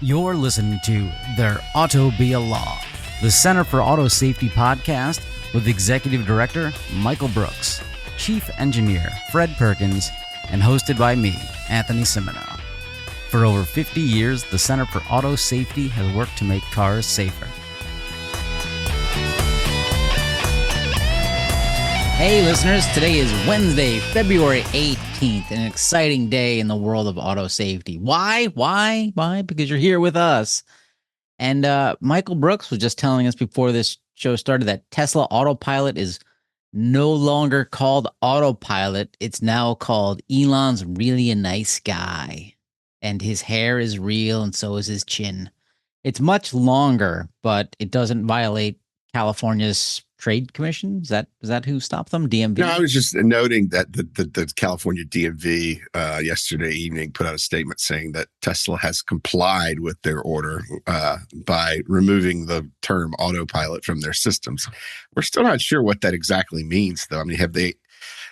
You're listening to There Ought to Be a Law, the Center for Auto Safety podcast with Executive Director Michael Brooks, Chief Engineer Fred Perkins, and hosted by me, Anthony Simino. For over 50 years, the Center for Auto Safety has worked to make cars safer. Hey listeners, today is Wednesday, February 18th, an exciting day in the world of auto safety. Why? Because you're here with us. And Michael Brooks was just telling us before this show started that Tesla Autopilot is no longer called Autopilot. It's now called Elon's Really a Nice Guy. And his hair is real and so is his chin. It's much longer, but it doesn't violate California's Trade Commission. Is that who stopped them? DMV? No, I was just noting that the California DMV yesterday evening put out a statement saying that Tesla has complied with their order by removing the term autopilot from their systems. We're still not sure what that exactly means, though. I mean, have they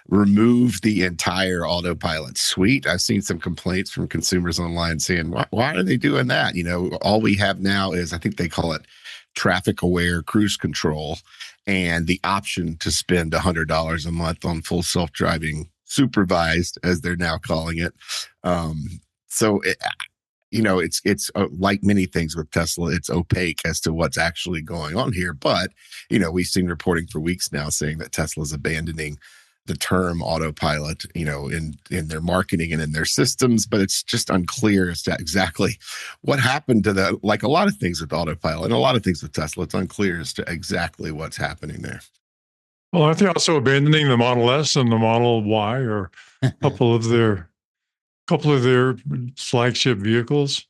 removed the entire autopilot suite? I've seen some complaints from consumers online saying, why are they doing that? You know, all we have now is, I think they call it traffic aware cruise control, and the option to spend $100 a month on full self-driving supervised, as they're now calling it. It's like many things with Tesla, it's opaque as to what's actually going on here. But, we've seen reporting for weeks now saying that Tesla's abandoning the term autopilot, in their marketing and in their systems, but it's just unclear as to exactly what happened to that. Like a lot of things with autopilot and a lot of things with Tesla, it's unclear as to exactly what's happening there. Well, aren't they also abandoning the Model S and the Model Y, or a couple of their flagship vehicles?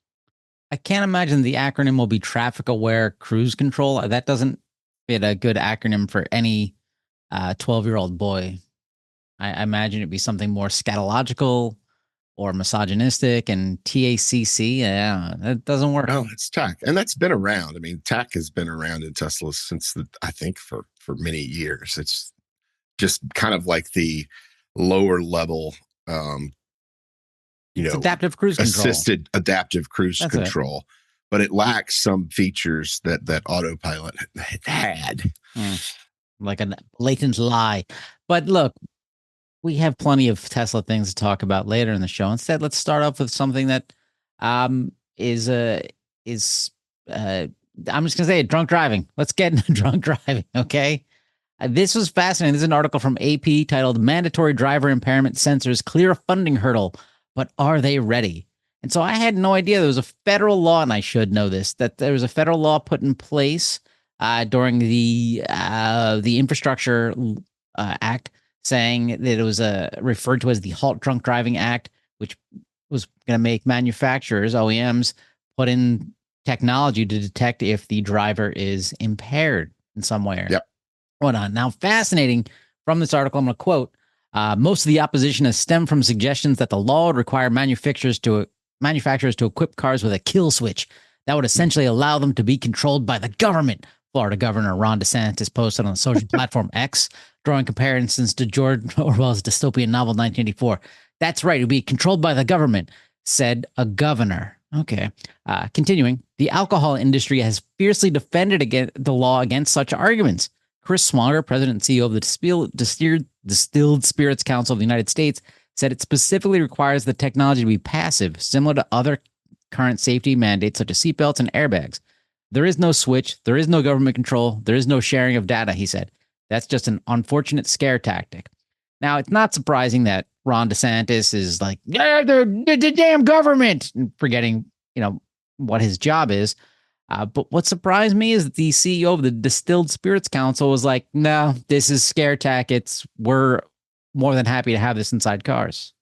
I can't imagine the acronym will be Traffic Aware Cruise Control. That doesn't fit a good acronym for any 12-year-old boy. I imagine it'd be something more scatological or misogynistic, and TACC. Yeah, that doesn't work. No, it's TAC. And that's been around. I mean, TAC has been around in Tesla since I think for many years. It's just kind of like the lower level, it's adaptive cruise control. Assisted adaptive cruise control. But it lacks some features that autopilot had. Like a blatant lie. But look, we have plenty of Tesla things to talk about later in the show. Instead, let's start off with something that is I'm just gonna say it, drunk driving. Let's get into drunk driving, okay? This was fascinating. This is an article from AP titled "Mandatory Driver Impairment Sensors Clear a Funding Hurdle, but Are They Ready?" And so I had no idea there was a federal law, and I should know this, that there was a federal law put in place during the Infrastructure Act, saying that it was referred to as the Halt Drunk Driving Act, which was going to make manufacturers, OEMs, put in technology to detect if the driver is impaired in some way or whatnot. Now, fascinating from this article, I'm going to quote, most of the opposition has stemmed from suggestions that the law would require manufacturers to equip cars with a kill switch that would essentially allow them to be controlled by the government. Florida Governor Ron DeSantis posted on the social platform X, drawing comparisons to George Orwell's dystopian novel 1984. That's right, it would be controlled by the government, said a governor. Okay. Continuing, the alcohol industry has fiercely defended the law against such arguments. Chris Swanger, president and CEO of the Distilled Spirits Council of the United States, said it specifically requires the technology to be passive, similar to other current safety mandates such as seatbelts and airbags. There is no switch. There is no government control. There is no sharing of data, he said. That's just an unfortunate scare tactic. Now, it's not surprising that Ron DeSantis is like, yeah, the damn government, and forgetting, what his job is. But what surprised me is that the CEO of the Distilled Spirits Council was like, no, this is scare tactics. We're more than happy to have this inside cars.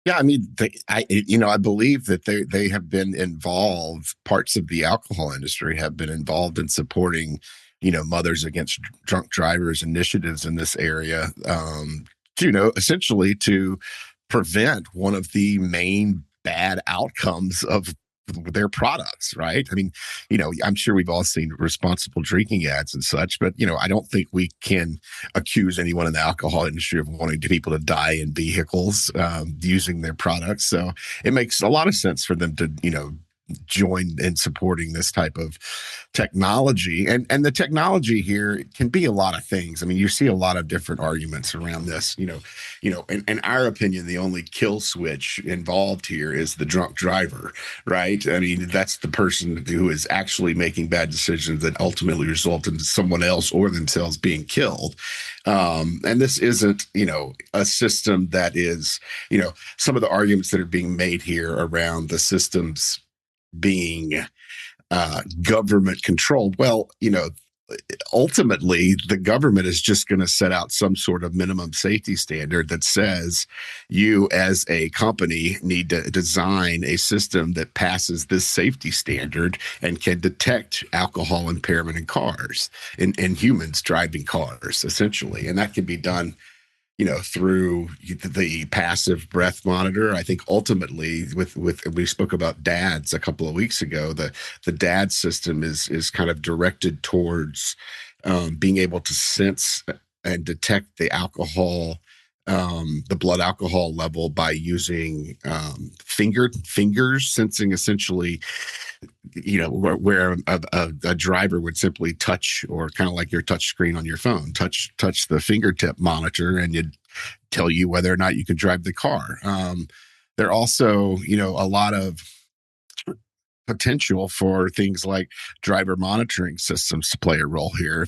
Yeah, I mean, I believe that they have been involved. Parts of the alcohol industry have been involved in supporting, Mothers Against Drunk Drivers initiatives in this area, essentially to prevent one of the main bad outcomes of their products, right? I mean, I'm sure we've all seen responsible drinking ads and such, but I don't think we can accuse anyone in the alcohol industry of wanting people to die in vehicles using their products. So it makes a lot of sense for them to join in supporting this type of technology. And the technology here can be a lot of things. I mean, you see a lot of different arguments around this. In our opinion, the only kill switch involved here is the drunk driver, right? I mean, that's the person who is actually making bad decisions that ultimately result in someone else or themselves being killed. And this isn't, a system that is, some of the arguments that are being made here around the systems being government controlled. Well, ultimately, the government is just going to set out some sort of minimum safety standard that says you, as a company, need to design a system that passes this safety standard and can detect alcohol impairment in cars, in humans driving cars, essentially. And that can be done through the passive breath monitor. I think ultimately with we spoke about DADS a couple of weeks ago, the DADS system is kind of directed towards being able to sense and detect the alcohol, the blood alcohol level by using fingers sensing, essentially, where a driver would simply touch, or kind of like your touch screen on your phone, touch the fingertip monitor, and it'd tell you whether or not you can drive the car. There also, a lot of potential for things like driver monitoring systems to play a role here.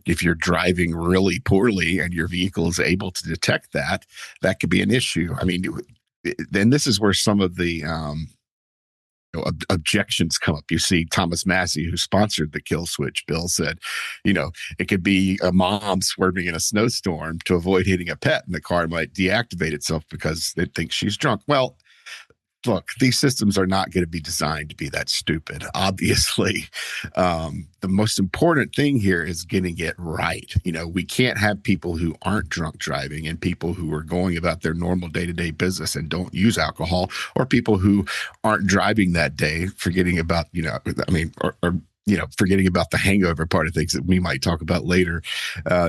If you're driving really poorly and your vehicle is able to detect that, that could be an issue. I mean, then this is where some of the objections come up. You see Thomas Massey, who sponsored the kill switch bill, said, it could be a mom swerving in a snowstorm to avoid hitting a pet, and the car might deactivate itself because it thinks she's drunk. Well, look, these systems are not going to be designed to be that stupid. Obviously, the most important thing here is getting it right. We can't have people who aren't drunk driving and people who are going about their normal day-to-day business and don't use alcohol, or people who aren't driving that day, forgetting about, forgetting about the hangover part of things that we might talk about later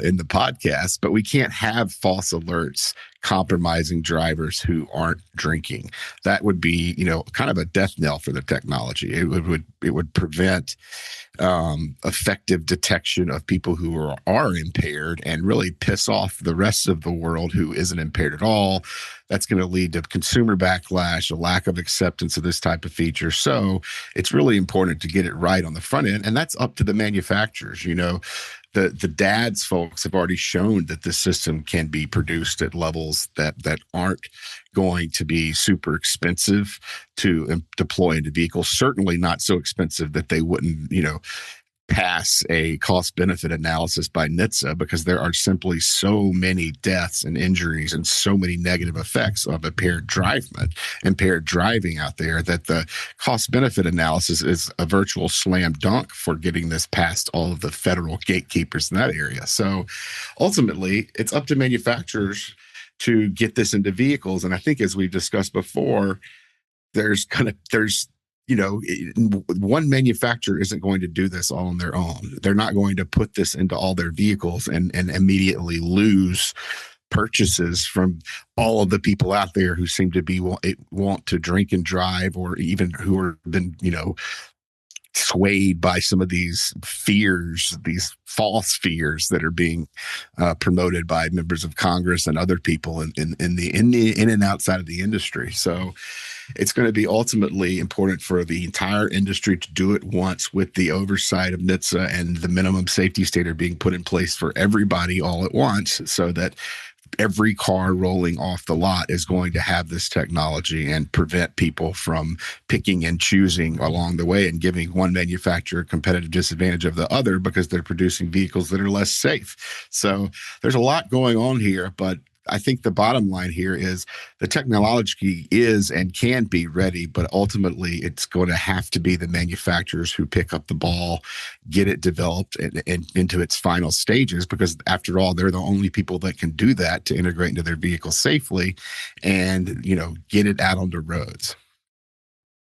in the podcast. But we can't have false alerts compromising drivers who aren't drinking. That would be, kind of a death knell for the technology. It would prevent effective detection of people who are impaired, and really piss off the rest of the world who isn't impaired at all. That's going to lead to consumer backlash, a lack of acceptance of this type of feature. So it's really important to get it right on the front end, and that's up to the manufacturers. The DADS folks have already shown that this system can be produced at levels that aren't going to be super expensive to deploy into vehicles. Certainly not so expensive that they wouldn't, pass a cost benefit analysis by NHTSA, because there are simply so many deaths and injuries and so many negative effects of impaired driving out there, that the cost benefit analysis is a virtual slam dunk for getting this past all of the federal gatekeepers in that area. So ultimately, it's up to manufacturers to get this into vehicles. And I think, as we've discussed before, one manufacturer isn't going to do this all on their own. They're not going to put this into all their vehicles and immediately lose purchases from all of the people out there who seem to want to drink and drive, or even who are been, swayed by some of these fears, these false fears that are being promoted by members of Congress and other people in and outside of the industry. So it's going to be ultimately important for the entire industry to do it once, with the oversight of NHTSA and the minimum safety standard being put in place for everybody all at once, so that every car rolling off the lot is going to have this technology and prevent people from picking and choosing along the way and giving one manufacturer a competitive disadvantage of the other because they're producing vehicles that are less safe. So there's a lot going on here, but I think the bottom line here is the technology is and can be ready, but ultimately it's going to have to be the manufacturers who pick up the ball, get it developed and into its final stages, because after all, they're the only people that can do that, to integrate into their vehicle safely and, get it out on the roads.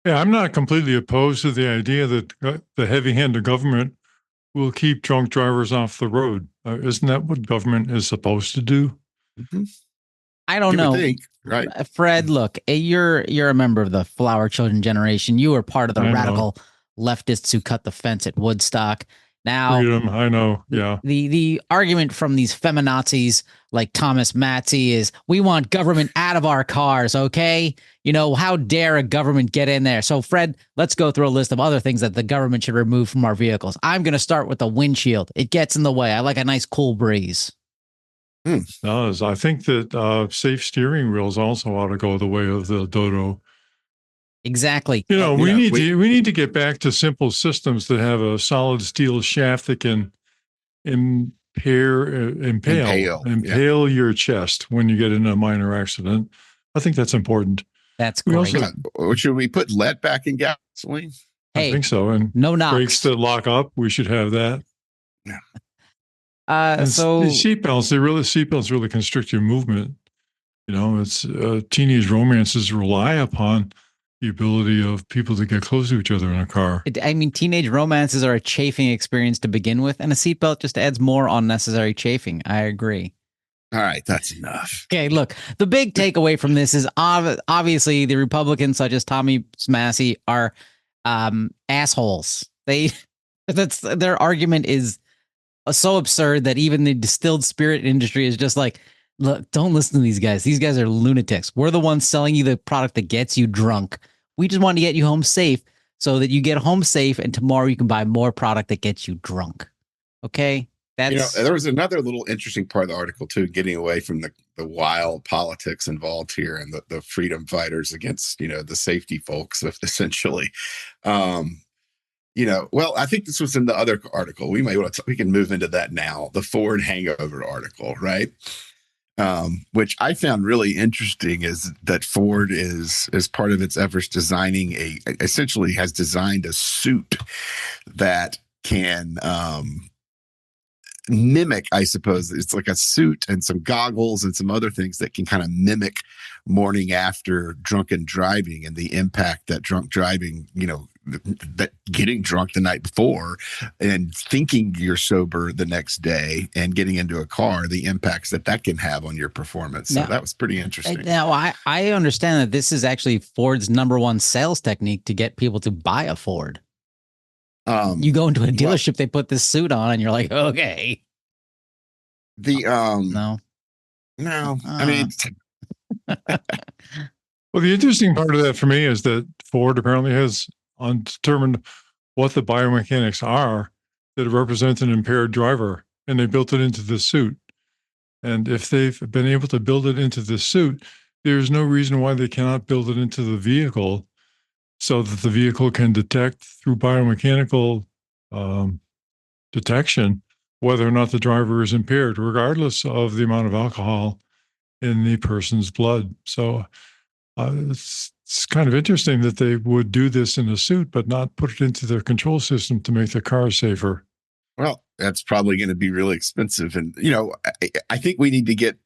Yeah, I'm not completely opposed to the idea that the heavy hand of government will keep drunk drivers off the road. Isn't that what government is supposed to do? Mm-hmm. I don't You would know. think, right? Fred, look, you're a member of the Flower Children generation. You were part of the I know. radical leftists who cut the fence at Woodstock. Now, Freedom, I know. Yeah. the argument from these feminazis like Thomas Matzi is we want government out of our cars, okay? You know, how dare a government get in there? So, Fred, let's go through a list of other things that the government should remove from our vehicles. I'm going to start with the windshield. It gets in the way. I like a nice cool breeze. Does. I think that safe steering wheels also ought to go the way of the dodo. Exactly. You know, we need to get back to simple systems that have a solid steel shaft that can impale your chest when you get in a minor accident. I think that's important. That's great. Should we put lead back in gasoline? Hey, I think so. And no knocks. Brakes that lock up, we should have that. Yeah. So seatbelts really constrict your movement. You know, it's teenage romances rely upon the ability of people to get close to each other in a car. I mean, teenage romances are a chafing experience to begin with, and a seatbelt just adds more unnecessary chafing. I agree. All right, that's enough. Okay, look, the big takeaway from this is obviously the Republicans, such as Tommy Massey, are assholes. Their argument is so absurd that even the distilled spirit industry is just like, look, don't listen to these guys. These guys are lunatics. We're the ones selling you the product that gets you drunk. We just want to get you home safe so that you get home safe, and tomorrow you can buy more product that gets you drunk. Okay? There was another little interesting part of the article too, getting away from the wild politics involved here and the freedom fighters against, the safety folks, essentially. I think this was in the other article. We can move into that now. The Ford hangover article, right? Which I found really interesting is that Ford is part of its efforts essentially has designed a suit that can mimic, I suppose it's like a suit and some goggles and some other things that can kind of mimic morning after drunken driving and the impact that drunk driving, that getting drunk the night before and thinking you're sober the next day and getting into a car, the impacts that can have on your performance. So that was pretty interesting. Now, I understand that this is actually Ford's #1 sales technique to get people to buy a Ford. You go into a dealership, they put this suit on, and you're like, okay. No. I mean, well, the interesting part of that for me is that Ford apparently has undetermined what the biomechanics are that represent an impaired driver, and they built it into the suit. And if they've been able to build it into the suit, there's no reason why they cannot build it into the vehicle so that the vehicle can detect through biomechanical detection whether or not the driver is impaired, regardless of the amount of alcohol in the person's blood. So it's kind of interesting that they would do this in a suit, but not put it into their control system to make the car safer. Well, that's probably going to be really expensive. And, I think we need to get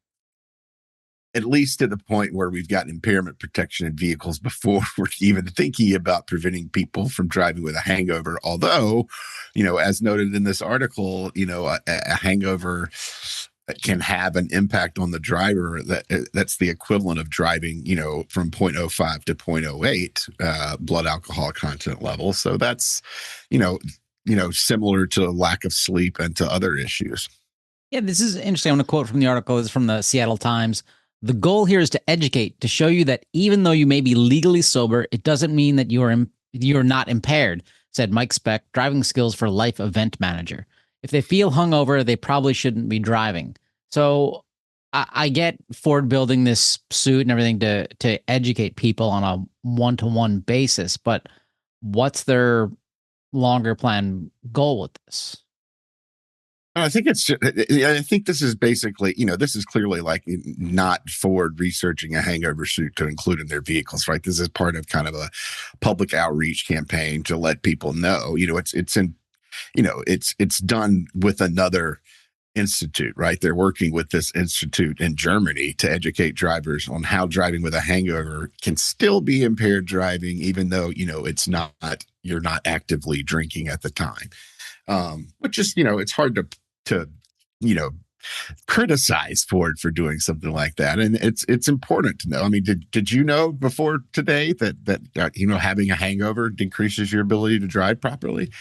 at least to the point where we've got impairment protection in vehicles before we're even thinking about preventing people from driving with a hangover. Although, as noted in this article, a hangover can have an impact on the driver that's the equivalent of driving, from 0.05 to 0.08 blood alcohol content level. So that's, similar to lack of sleep and to other issues. Yeah, this is interesting. I want to quote from the article. This is from the Seattle Times. The goal here is to educate, to show you that even though you may be legally sober, it doesn't mean that you're not impaired, said Mike Speck, driving skills for life event manager. If they feel hungover, they probably shouldn't be driving. So I get Ford building this suit and everything to educate people on a one-to-one basis, but what's their longer plan goal with this? I think this is basically, this is clearly like not Ford researching a hangover suit to include in their vehicles, right? This is part of kind of a public outreach campaign to let people know, it's done with another institute, right? They're working with this institute in Germany to educate drivers on how driving with a hangover can still be impaired driving, even though, it's not, you're not actively drinking at the time. Which is, it's hard to, you know, criticize Ford for doing something like that. And it's important to know. I mean, did you know before today that having a hangover decreases your ability to drive properly?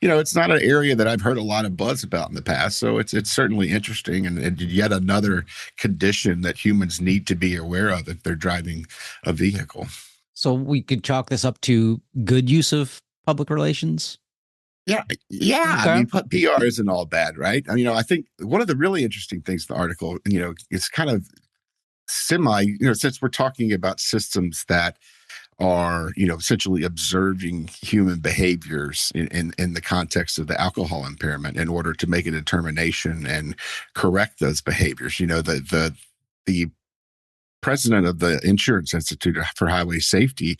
It's not an area that I've heard a lot of buzz about in the past. So it's certainly interesting and yet another condition that humans need to be aware of if they're driving a vehicle. So we could chalk this up to good use of public relations. Yeah. Yeah. Okay. I mean, PR isn't all bad, right? I think one of the really interesting things in the article, it's kind of since we're talking about systems that are, essentially observing human behaviors in the context of the alcohol impairment in order to make a determination and correct those behaviors. The president of the Insurance Institute for Highway Safety,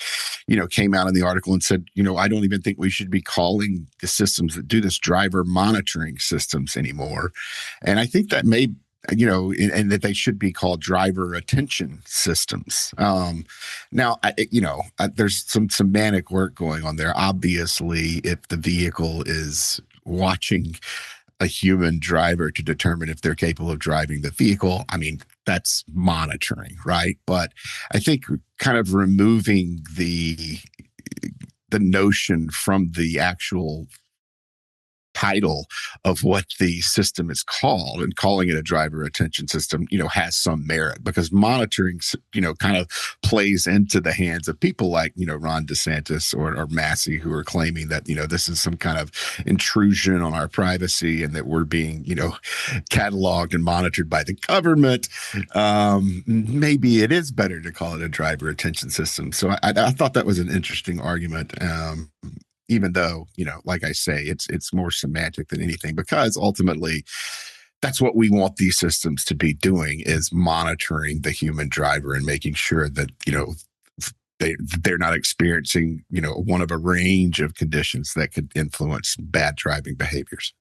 came out in the article and said, I don't even think we should be calling the systems that do this driver monitoring systems anymore. And I think that may, and that they should be called driver attention systems. Now, there's some semantic work going on there. Obviously, if the vehicle is watching a human driver to determine if they're capable of driving the vehicle, I mean, that's monitoring, right? But I think kind of removing the notion from the actual title of what the system is called and calling it a driver attention system, has some merit because monitoring, kind of plays into the hands of people like, Ron DeSantis or Massey, who are claiming that, this is some kind of intrusion on our privacy and that we're being, cataloged and monitored by the government. Maybe it is better to call it a driver attention system. So I thought that was an interesting argument. Even though, like I say, it's more semantic than anything, because ultimately that's what we want these systems to be doing, is monitoring the human driver and making sure that, they're not experiencing, one of a range of conditions that could influence bad driving behaviors.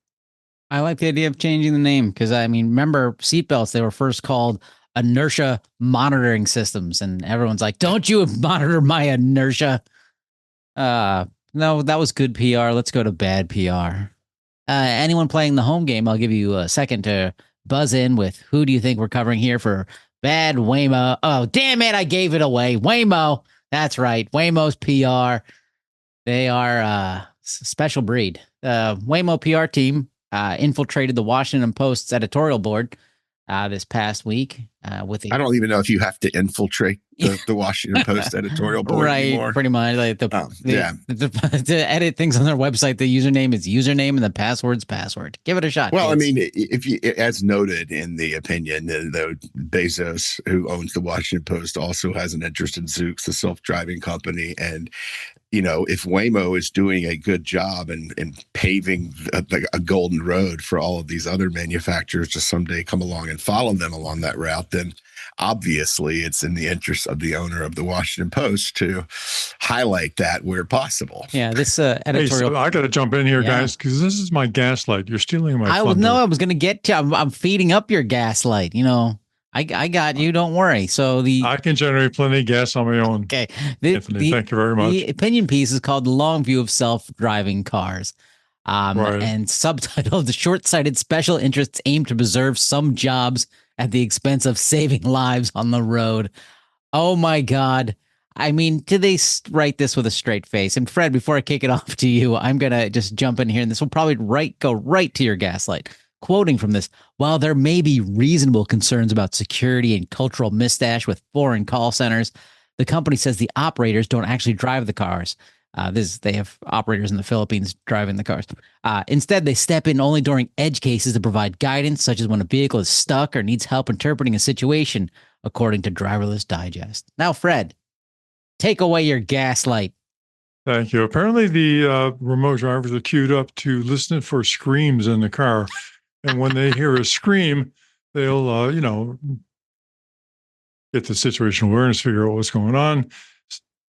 I like the idea of changing the name because, remember seatbelts, they were first called inertia monitoring systems. And everyone's like, don't you monitor my inertia? No, that was good PR. Let's go to bad PR. Anyone playing the home game, I'll give you a second to buzz in with who do you think we're covering here for bad Waymo. Oh, damn it. I gave it away. Waymo. That's right. Waymo's PR. They are a special breed. Waymo PR team infiltrated the Washington Post's editorial board this past week with I don't even know if you have to infiltrate the Washington Post editorial board anymore. Right, pretty much. Like to edit things on their website, the username is username and the password's password. Give it a shot. Well, kids. I mean, if you, as noted in the opinion, though Bezos, who owns the Washington Post, also has an interest in Zoox, the self-driving company, and if Waymo is doing a good job and paving a golden road for all of these other manufacturers to someday come along and follow them along that route, then obviously it's in the interest of the owner of the Washington Post to highlight that where possible. Yeah, this editorial. Hey, so I got to jump in here, guys, because this is my gaslight. You're stealing my thunder. I was going to get to. I'm feeding up your gaslight. I got you. Don't worry. So I can generate plenty of gas on my own. Okay. Anthony, thank you very much. The opinion piece is called "The Long View of Self-Driving Cars," Right. and subtitled "The Short-Sighted Special Interests Aim to Preserve Some Jobs at the Expense of Saving Lives on the Road." Oh my God! I mean, did they write this with a straight face? And Fred, before I kick it off to you, I'm gonna just jump in here, and this will probably go right to your gaslight. Quoting from this, while there may be reasonable concerns about security and cultural mismatch with foreign call centers, the company says the operators don't actually drive the cars. They have operators in the Philippines driving the cars. Instead, they step in only during edge cases to provide guidance, such as when a vehicle is stuck or needs help interpreting a situation, according to Driverless Digest. Now, Fred, take away your gaslight. Thank you. Apparently, the remote drivers are queued up to listen for screams in the car. And when they hear a scream, they'll, get the situational awareness, figure out what's going on,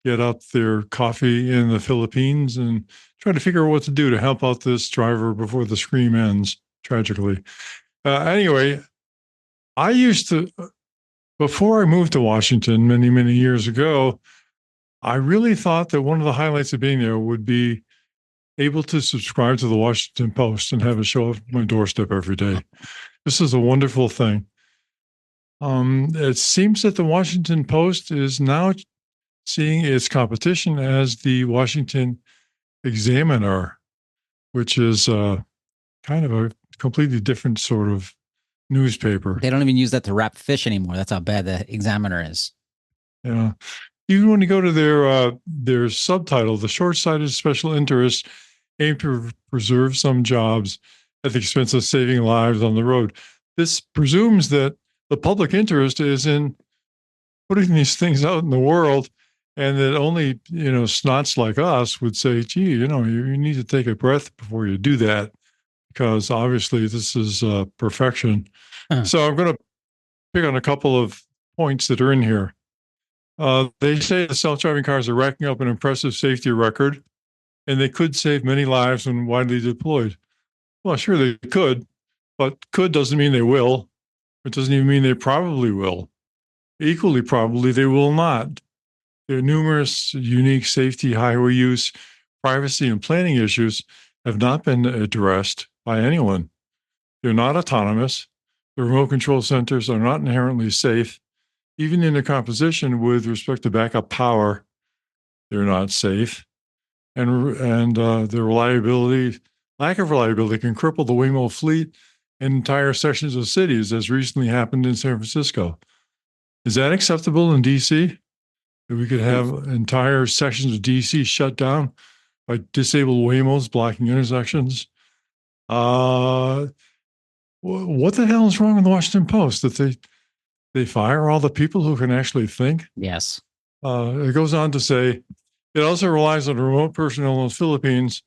get out their coffee in the Philippines, and try to figure out what to do to help out this driver before the scream ends, tragically. Anyway, I used to, before I moved to Washington many, many years ago, I really thought that one of the highlights of being there would be able to subscribe to the Washington Post and have it show up at my doorstep every day. This is a wonderful thing. It seems that the Washington Post is now seeing its competition as the Washington Examiner, which is kind of a completely different sort of newspaper. They don't even use that to wrap fish anymore. That's how bad the Examiner is. Yeah. Even when you go to their subtitle, the short-sighted special interest aim to preserve some jobs at the expense of saving lives on the road. This presumes that the public interest is in putting these things out in the world, and that only, snots like us would say, gee, you need to take a breath before you do that, because obviously this is perfection. So I'm going to pick on a couple of points that are in here. They say the self-driving cars are racking up an impressive safety record, and they could save many lives when widely deployed. Well, sure, they could, but could doesn't mean they will. It doesn't even mean they probably will. Equally probably, they will not. There are numerous unique safety, highway use, privacy, and planning issues have not been addressed by anyone. They're not autonomous. The remote control centers are not inherently safe. Even in their composition with respect to backup power, they're not safe. And the lack of reliability can cripple the Waymo fleet and entire sections of cities, as recently happened in San Francisco. Is that acceptable in DC? That we could have entire sections of DC shut down by disabled Waymos blocking intersections? What the hell is wrong with the Washington Post that they fire all the people who can actually think? Yes. It goes on to say, it also relies on remote personnel in the Philippines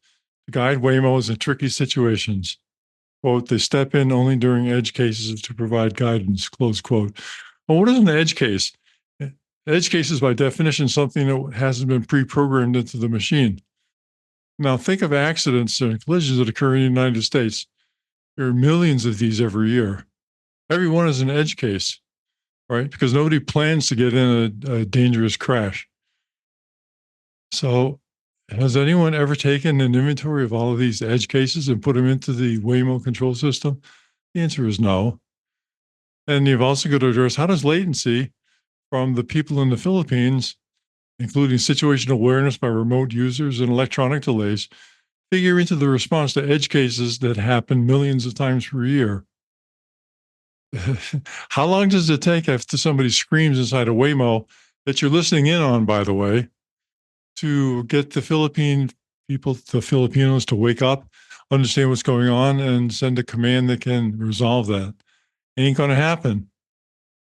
to guide Waymos in tricky situations. Quote, they step in only during edge cases to provide guidance, close quote. Well, what is an edge case? Edge case is by definition something that hasn't been pre-programmed into the machine. Now think of accidents and collisions that occur in the United States. There are millions of these every year. Every one is an edge case, right? Because nobody plans to get in a dangerous crash. So has anyone ever taken an inventory of all of these edge cases and put them into the Waymo control system? The answer is no. And you've also got to address, how does latency from the people in the Philippines, including situational awareness by remote users and electronic delays, figure into the response to edge cases that happen millions of times per year? How long does it take after somebody screams inside a Waymo that you're listening in on, by the way, to get the Philippine people, the Filipinos, to wake up, understand what's going on, and send a command that can resolve that? Ain't going to happen.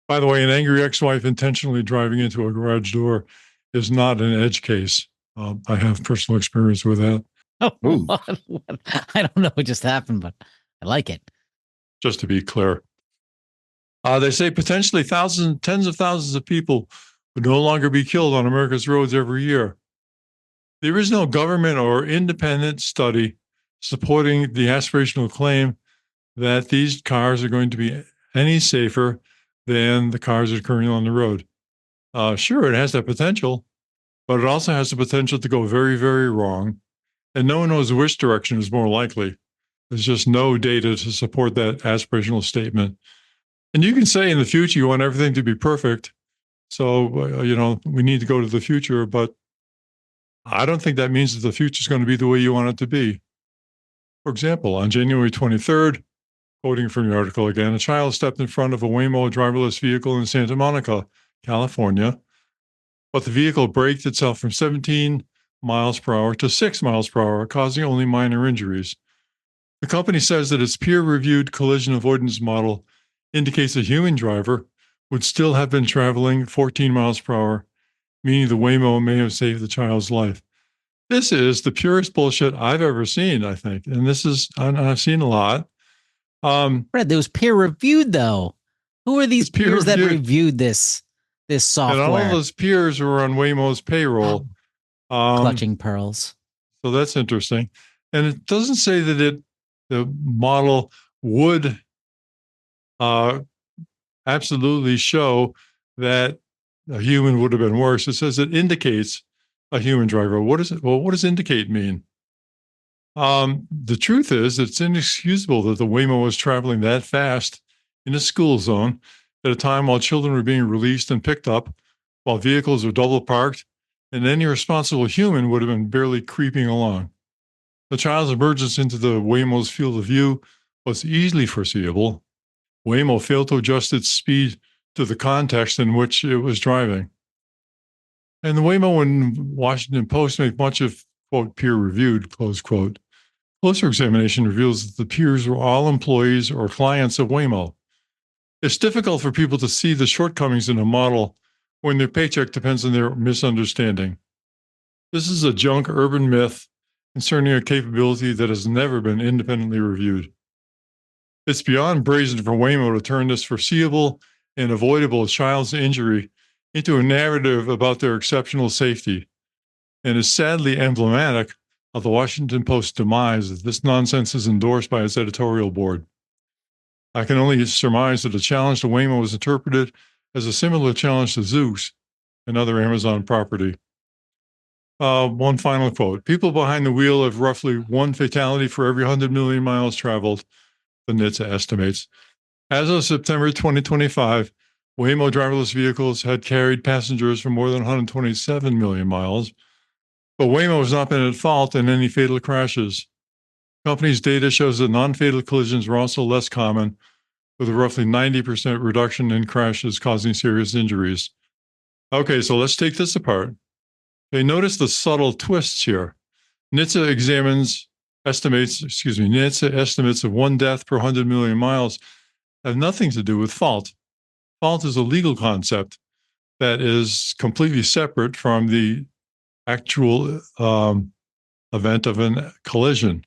By the way, an angry ex-wife intentionally driving into a garage door is not an edge case. I have personal experience with that. Oh, I don't know what just happened, but I like it. Just to be clear. They say potentially thousands, tens of thousands of people would no longer be killed on America's roads every year. There is no government or independent study supporting the aspirational claim that these cars are going to be any safer than the cars that are currently on the road. Sure, it has that potential, but it also has the potential to go very, very wrong. And no one knows which direction is more likely. There's just no data to support that aspirational statement. And you can say in the future you want everything to be perfect. So, we need to go to the future, but I don't think that means that the future is going to be the way you want it to be. For example, on January 23rd, quoting from the article again, a child stepped in front of a Waymo driverless vehicle in Santa Monica, California, but the vehicle braked itself from 17 miles per hour to 6 miles per hour, causing only minor injuries. The company says that its peer-reviewed collision avoidance model indicates a human driver would still have been traveling 14 miles per hour, meaning the Waymo may have saved the child's life. This is the purest bullshit I've ever seen, I think. And I've seen a lot. Fred, it was peer-reviewed, though. Who are these peers that reviewed this software? And all of those peers were on Waymo's payroll. Clutching pearls. So that's interesting. And it doesn't say that the model would absolutely show that a human would have been worse. It says it indicates a human driver. What is it? Well, what does indicate mean? The truth is, it's inexcusable that the Waymo was traveling that fast in a school zone at a time while children were being released and picked up, while vehicles were double parked, and any responsible human would have been barely creeping along. The child's emergence into the Waymo's field of view was easily foreseeable. Waymo failed to adjust its speed to the context in which it was driving. And the Waymo and Washington Post make much of, quote, peer-reviewed, close quote. Closer examination reveals that the peers were all employees or clients of Waymo. It's difficult for people to see the shortcomings in a model when their paycheck depends on their misunderstanding. This is a junk urban myth concerning a capability that has never been independently reviewed. It's beyond brazen for Waymo to turn this foreseeable and avoidable child's injury into a narrative about their exceptional safety, and is sadly emblematic of the Washington Post's demise as this nonsense is endorsed by its editorial board. I can only surmise that the challenge to Waymo was interpreted as a similar challenge to Zeus and other Amazon property. One final quote. People behind the wheel have roughly one fatality for every 100 million miles traveled, the NHTSA estimates. As of September 2025, Waymo driverless vehicles had carried passengers for more than 127 million miles, but Waymo has not been at fault in any fatal crashes. Company's data shows that non-fatal collisions were also less common, with a roughly 90% reduction in crashes causing serious injuries. Okay, so let's take this apart. Okay, notice the subtle twists here. NHTSA estimates of one death per 100 million miles have nothing to do with fault. Fault is a legal concept that is completely separate from the actual event of a collision.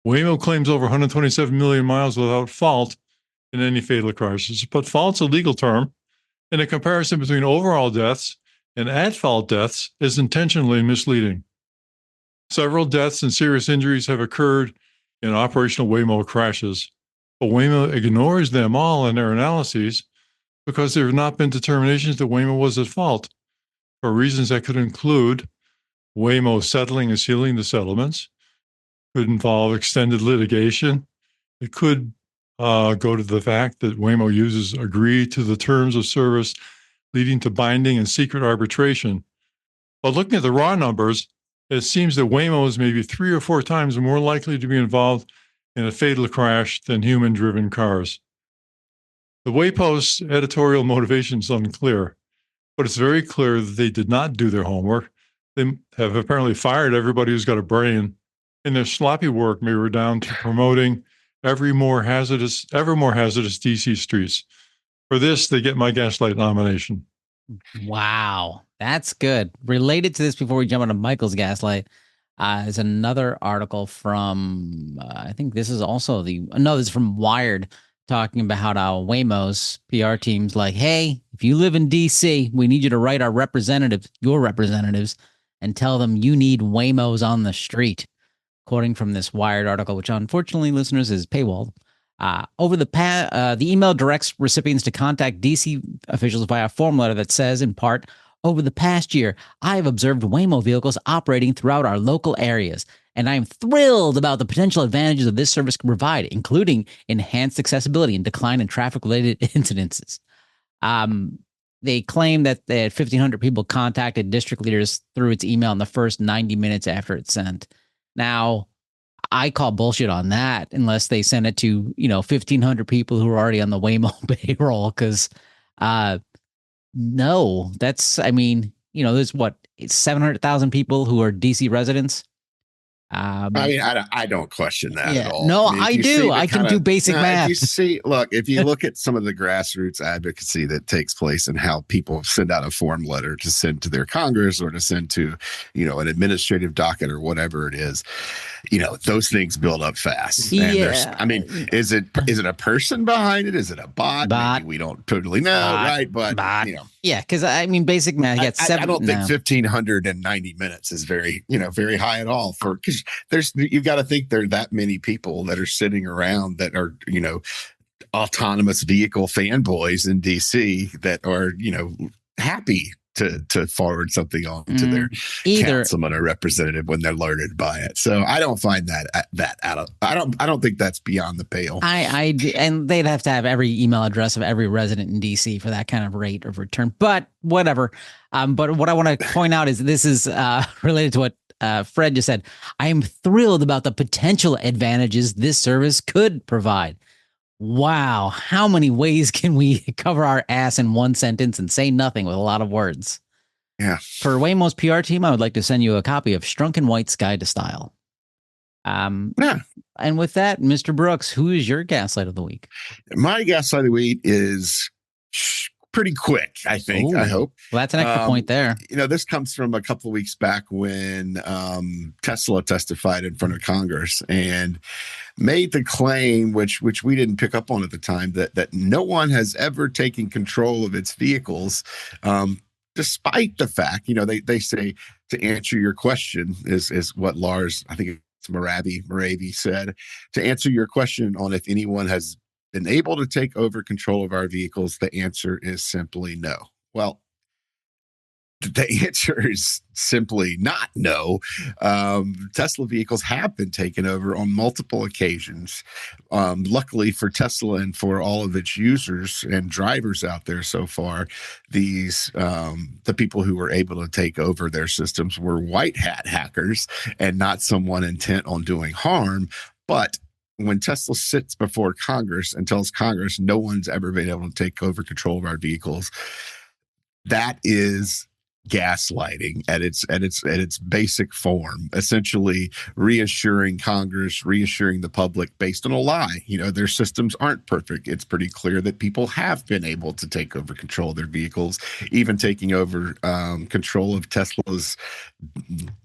Waymo claims over 127 million miles without fault in any fatal crashes, but fault's a legal term, and a comparison between overall deaths and at-fault deaths is intentionally misleading. Several deaths and serious injuries have occurred in operational Waymo crashes, but Waymo ignores them all in their analyses because there have not been determinations that Waymo was at fault, for reasons that could include Waymo settling and sealing the settlements, could involve extended litigation. It could go to the fact that Waymo users agree to the terms of service, leading to binding and secret arbitration. But looking at the raw numbers, it seems that Waymo is maybe 3 or 4 times more likely to be involved in a fatal crash than human-driven cars. The Waypo's editorial motivation is unclear, but it's very clear that they did not do their homework. They have apparently fired everybody who's got a brain, and their sloppy work may redound to promoting ever more hazardous DC streets. For this, they get my Gaslight nomination. Wow, that's good. Related to this, before we jump into Michael's Gaslight, is another article from, I think this is also this is from Wired, talking about how Waymo's PR team's like, hey, if you live in DC, we need you to write your representatives, and tell them you need Waymos on the street. Quoting from this Wired article, which unfortunately, listeners, is paywalled. The email directs recipients to contact DC officials via a form letter that says, in part, over the past year, I have observed Waymo vehicles operating throughout our local areas, and I am thrilled about the potential advantages of this service can provide, including enhanced accessibility and decline in traffic-related incidences. They claim that they had 1,500 people contacted district leaders through its email in the first 90 minutes after it's sent. Now, I call bullshit on that unless they send it to, 1,500 people who are already on the Waymo payroll. Because, no, there's 700,000 people who are DC residents. I don't question that at all. No, I do. I can do basic math. If you look at some of the grassroots advocacy that takes place and how people send out a form letter to send to their Congress or to send to, an administrative docket or whatever it is, those things build up fast. Yeah. Is it a person behind it? Is it a bot? Maybe we don't totally know, right? But yeah, because basic math. I don't think 1,590 minutes is very, very high at all because you've got to think there are that many people that are sitting around that are, autonomous vehicle fanboys in DC that are, happy to forward something on to their Either councilman or representative when they're alerted by it. So I don't find that out of, I don't think that's beyond the pale. and they'd have to have every email address of every resident in DC for that kind of rate of return, but whatever. But what I want to point out is this is related to what Fred just said. I am thrilled about the potential advantages this service could provide. Wow, how many ways can we cover our ass in one sentence and say nothing with a lot of words? Yeah. For Waymo's PR team, I would like to send you a copy of Strunk and White's Guide to Style. Yeah. And with that, Mr. Brooks, who is your gaslight of the week? My gaslight of the week is pretty quick, I think. I hope. Well, that's an extra point there. This comes from a couple of weeks back when Tesla testified in front of Congress and made the claim, which we didn't pick up on at the time, that no one has ever taken control of its vehicles, despite the fact, they say, to answer your question is what Lars, I think it's Moravi said, to answer your question on if anyone has been able to take over control of our vehicles, the answer is simply no. Well, the answer is simply not no. Tesla vehicles have been taken over on multiple occasions. Luckily for Tesla and for all of its users and drivers out there so far, the people who were able to take over their systems were white hat hackers and not someone intent on doing harm. But when Tesla sits before Congress and tells Congress no one's ever been able to take over control of our vehicles, that is gaslighting at its basic form, essentially reassuring Congress, reassuring the public based on a lie. Their systems aren't perfect. It's pretty clear that people have been able to take over control of their vehicles, even taking over control of Tesla's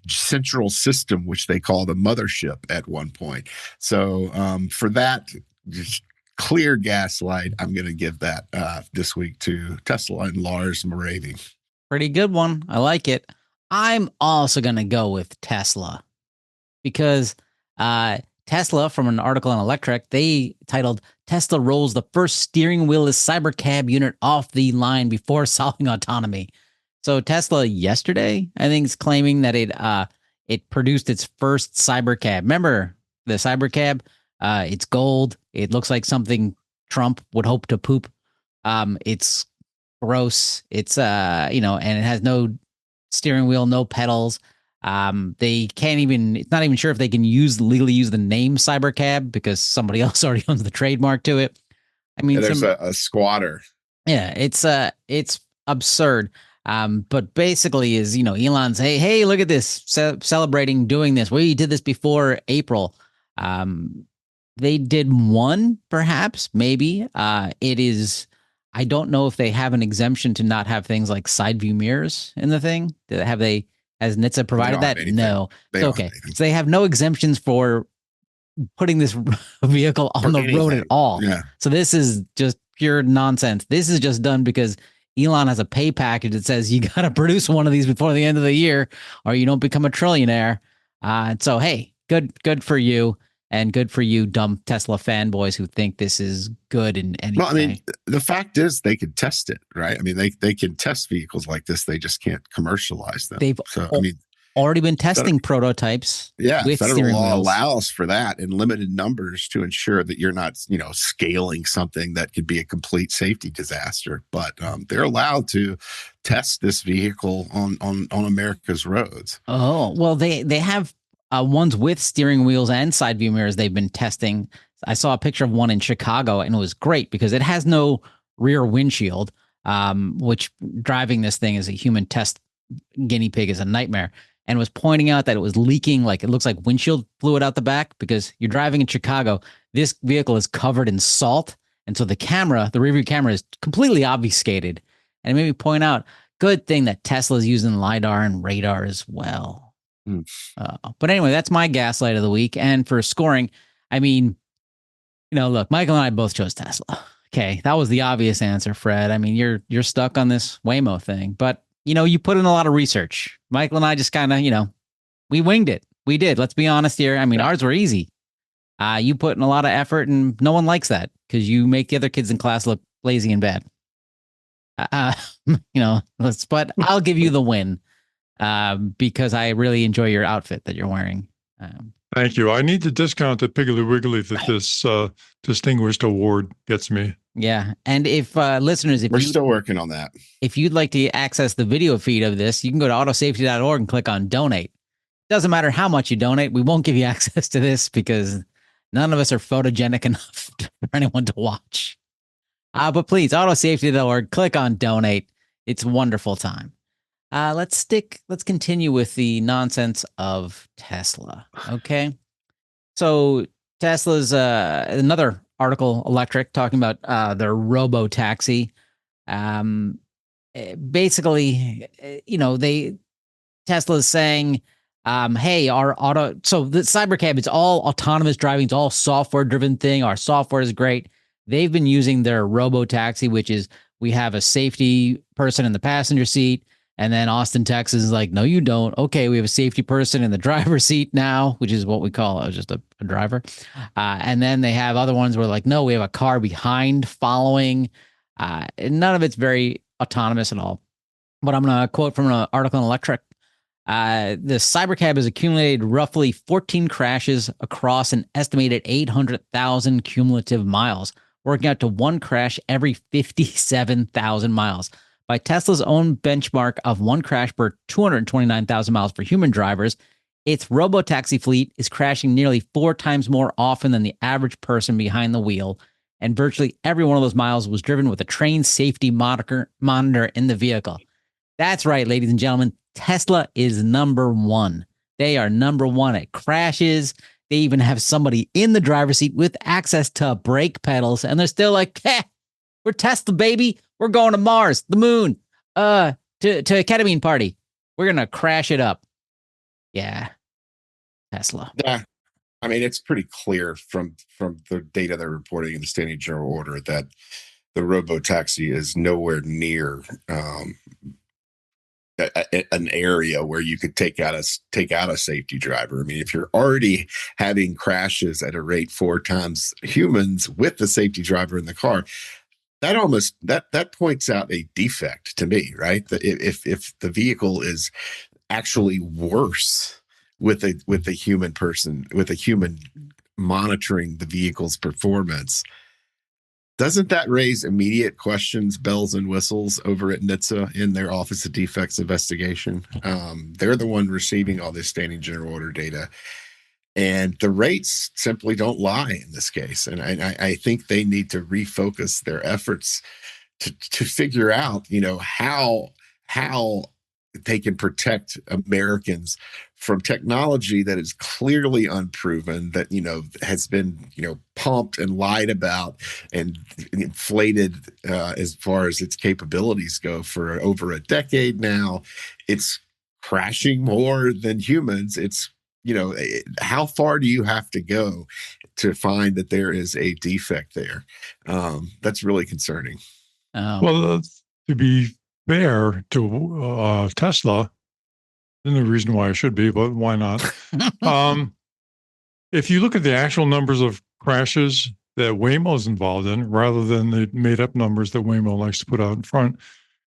central system, which they call the mothership at one point. So for that, just clear gaslight, I'm going to give that this week to Tesla and Lars Moravi. Pretty good one. I like it. I'm also going to go with Tesla because Tesla, from an article on Electrek, they titled Tesla rolls the first steering wheel-less cybercab unit off the line before solving autonomy. So Tesla yesterday, I think, is claiming that it produced its first cybercab. Remember the cybercab? It's gold. It looks like something Trump would hope to poop. It's gross. It's and it has no steering wheel, no pedals. They can't even, it's not even sure if they can legally use the name cybercab because somebody else already owns the trademark to it. I mean, there's a squatter. Yeah, it's absurd. But basically is, Elon's, hey, look at this, celebrating doing this. We did this before April. They did one, perhaps, maybe. It is, I don't know if they have an exemption to not have things like side view mirrors in the thing. Has NHTSA provided that? No. Okay. So they have no exemptions for putting this vehicle on the road at all. Yeah. So this is just pure nonsense. This is just done because Elon has a pay package that says you got to produce one of these before the end of the year or you don't become a trillionaire. So, hey, good for you. And good for you, dumb Tesla fanboys who think this is good in any way. Well, I mean, the fact is they could test it, right? I mean, they can test vehicles like this. They just can't commercialize them. They've already been testing prototypes. Yeah, with federal steering law wheels. allows for that in limited numbers to ensure that you're not, scaling something that could be a complete safety disaster. But they're allowed to test this vehicle on America's roads. Oh, well, they have ones with steering wheels and side view mirrors they've been testing. I saw a picture of one in Chicago, and it was great because it has no rear windshield, which driving this thing as a human test guinea pig is a nightmare, and was pointing out that it was leaking, like it looks like windshield fluid out the back because you're driving in Chicago. This vehicle is covered in salt, and so the rear view camera is completely obfuscated. And it made me point out, good thing that Tesla's using LiDAR and radar as well. But anyway, that's my gaslight of the week. And for scoring, I mean, look, Michael and I both chose Tesla. Okay, that was the obvious answer, Fred. I mean, you're stuck on this Waymo thing, but you put in a lot of research. Michael and I just kind of, we winged it. We did. Let's be honest here. I mean, ours were easy. You put in a lot of effort, and no one likes that because you make the other kids in class look lazy and bad. But I'll give you the win because I really enjoy your outfit that you're wearing. Thank you. I need the discount at Piggly Wiggly that this distinguished award gets me. Yeah. And if listeners, we're still working on that. If you'd like to access the video feed of this, you can go to autosafety.org and click on donate. Doesn't matter how much you donate. We won't give you access to this because none of us are photogenic enough for anyone to watch. But please, autosafety.org, click on donate. It's a wonderful time. Let's continue with the nonsense of Tesla. Okay. So Tesla's another article, Electric, talking about their robo taxi. Basically, Tesla's saying, hey, our auto, so the Cybercab, it's all autonomous driving, it's all software driven thing. Our software is great. They've been using their robo taxi, which is we have a safety person in the passenger seat. And then Austin, Texas is like, no, you don't. Okay, we have a safety person in the driver's seat now, which is what we call just a driver. And then they have other ones where like, no, we have a car behind following. None of it's very autonomous at all. But I'm going to quote from an article on Electric. The Cybercab has accumulated roughly 14 crashes across an estimated 800,000 cumulative miles, working out to one crash every 57,000 miles. By Tesla's own benchmark of one crash per 229,000 miles for human drivers, its robotaxi fleet is crashing nearly 4 times more often than the average person behind the wheel, and virtually every one of those miles was driven with a trained safety monitor in the vehicle. That's right, ladies and gentlemen. Tesla is number one. They are number one at crashes. They even have somebody in the driver's seat with access to brake pedals, and they're still like, we're Tesla, baby. We're going to Mars, the moon, to a ketamine party. We're going to crash it up. Yeah. Tesla. Yeah. I mean, it's pretty clear from the data they're reporting in the Standing General Order that the robo-taxi is nowhere near an area where you could take out a safety driver. I mean, if you're already having crashes at a rate 4 times humans with the safety driver in the car, that points out a defect to me, right? That if the vehicle is actually worse with a human person, with a human monitoring the vehicle's performance, doesn't that raise immediate questions, bells and whistles over at NHTSA in their Office of Defects Investigation? They're the one receiving all this Standing General Order data. And the rates simply don't lie in this case. And I think they need to refocus their efforts to figure out, how they can protect Americans from technology that is clearly unproven, that, has been, pumped and lied about and inflated as far as its capabilities go for over a decade now. It's crashing more than humans. It's, how far do you have to go to find that there is a defect there? That's really concerning. Well, to be fair to Tesla, there's no reason why it should be, but why not? If you look at the actual numbers of crashes that Waymo is involved in, rather than the made-up numbers that Waymo likes to put out in front,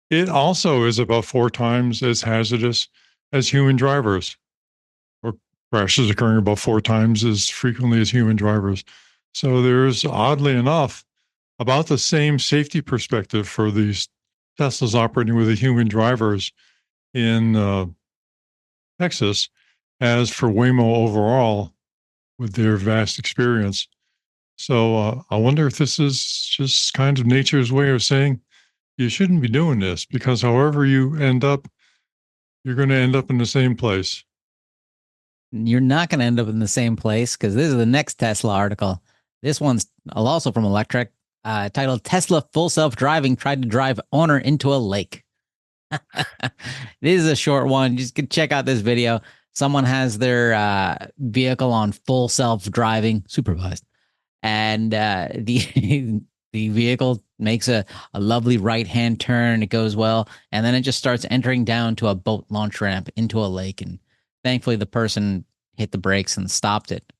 it also is about 4 times as hazardous as human drivers. Crashes occurring about 4 times as frequently as human drivers. So there's, oddly enough, about the same safety perspective for these Teslas operating with the human drivers in Texas as for Waymo overall with their vast experience. So I wonder if this is just kind of nature's way of saying you shouldn't be doing this, because however you end up, you're going to end up in the same place. You're not going to end up in the same place, because this is the next Tesla article. This one's also from Electric, titled "Tesla Full Self-Driving Tried to Drive Owner into a Lake." This is a short one. Just check out this video. Someone has their vehicle on full self-driving, supervised, and the vehicle makes a lovely right-hand turn. It goes well, and then it just starts entering down to a boat launch ramp into a lake, and thankfully, the person hit the brakes and stopped it.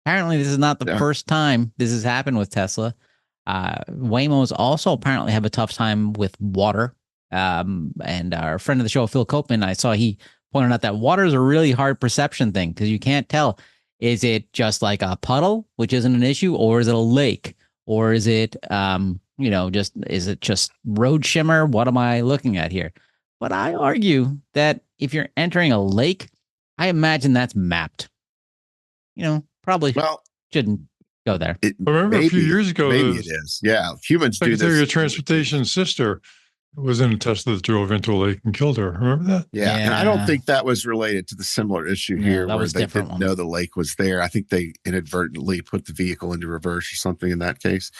Apparently, this is not the first time this has happened with Tesla. Waymos also apparently have a tough time with water. And our friend of the show, Phil Copeman, I saw he pointed out that water is a really hard perception thing because you can't tell. Is it just like a puddle, which isn't an issue, or is it a lake, or is it, is it just road shimmer? What am I looking at here? But I argue that if you're entering a lake, I imagine that's mapped. Probably shouldn't go there. Remember a few years ago, maybe it is. Yeah, humans do this. Secretary of Transportation's sister was in a Tesla that drove into a lake and killed her. Remember that? Yeah. And I don't think that was related to the similar issue here that where was they different didn't know the lake was there. I think they inadvertently put the vehicle into reverse or something in that case.